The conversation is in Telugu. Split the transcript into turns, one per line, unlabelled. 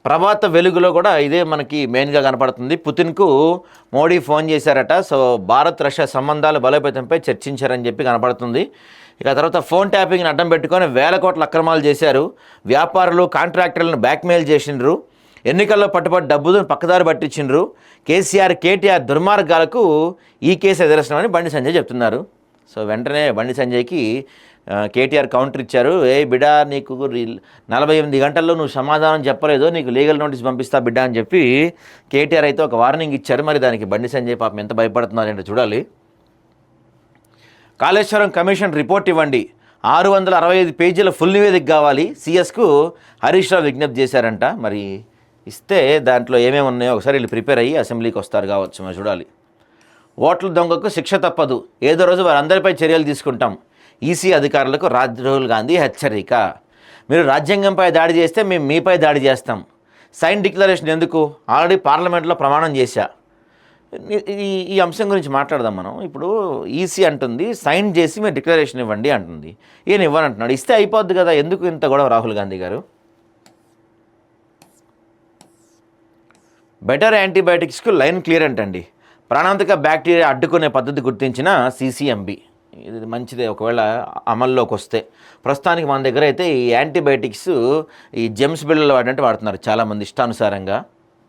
ప్రభాత వెలుగులో కూడా ఇదే మనకి మెయిన్గా కనపడుతుంది. పుతిన్కు మోడీ ఫోన్ చేశారట. సో భారత్ రష్యా సంబంధాల బలోపేతంపై చర్చించారని చెప్పి కనపడుతుంది. ఇక తర్వాత ఫోన్ ట్యాపింగ్ని అడ్డం పెట్టుకొని వేల కోట్ల అక్రమాలు చేశారు. వ్యాపారులు కాంట్రాక్టర్లను బ్లాక్మెయిల్ చేసిండ్రు. ఎన్నికల్లో పట్టుబడి డబ్బును పక్కదారి పట్టించిండ్రు. కేటీఆర్ దుర్మార్గాలకు ఈ కేసు ఎదురస్తున్నామని బండి సంజయ్ చెప్తున్నారు. సో వెంటనే బండి సంజయ్కి కేటీఆర్ కౌంటర్ ఇచ్చారు. బిడ్డా, నీకు 48 గంటల్లో నువ్వు సమాధానం చెప్పలేదు, నీకు లీగల్ నోటీస్ పంపిస్తా బిడ్డా అని చెప్పి కేటీఆర్ అయితే ఒక వార్నింగ్ ఇచ్చారు. మరి దానికి బండి సంజయ్ పాపం ఎంత భయపడుతున్నారంటే చూడాలి. కాళేశ్వరం కమిషన్ రిపోర్ట్ ఇవ్వండి, 665 పేజీల ఫుల్ నివేదిక కావాలి, సీఎస్కు హరీష్ రావు విజ్ఞప్తి చేశారంట. మరి ఇస్తే దాంట్లో ఏమేమి ఉన్నాయో ఒకసారి వీళ్ళు ప్రిపేర్ అయ్యి అసెంబ్లీకి వస్తారు కావచ్చు, మరి చూడాలి. ఓట్ల దొంగకు శిక్ష తప్పదు, ఏదో రోజు వారందరిపై చర్యలు తీసుకుంటాం, ఈసీ అధికారులకు రాహుల్ గాంధీ హెచ్చరిక. మీరు రాజ్యాంగంపై దాడి చేస్తే మేము మీపై దాడి చేస్తాం. సైన్ డిక్లరేషన్ ఎందుకు, ఆల్రెడీ పార్లమెంట్లో ప్రమాణం చేశా. ఈ అంశం గురించి మాట్లాడదాం మనం. ఇప్పుడు ఈసీ అంటుంది సైన్ చేసి మీరు డిక్లరేషన్ ఇవ్వండి అంటుంది, ఈయన ఇవ్వనంటున్నాడు. ఇస్తే అయిపోద్ది కదా, ఎందుకు ఇంత గొడవ రాహుల్ గాంధీ గారు? బెటర్ యాంటీబయాటిక్స్కు లైన్ క్లియర్ అంటండి, ప్రాణాంతక బ్యాక్టీరియా అడ్డుకునే పద్ధతి గుర్తించిన సీసీఎంబీ. ఇది మంచిదే ఒకవేళ అమల్లోకి వస్తే. ప్రస్తుతానికి మన దగ్గర అయితే ఈ యాంటీబయాటిక్స్ ఈ జెమ్స్ బిళ్ళలు వాడినట్టు వాడుతున్నారు చాలామంది ఇష్టానుసారంగా.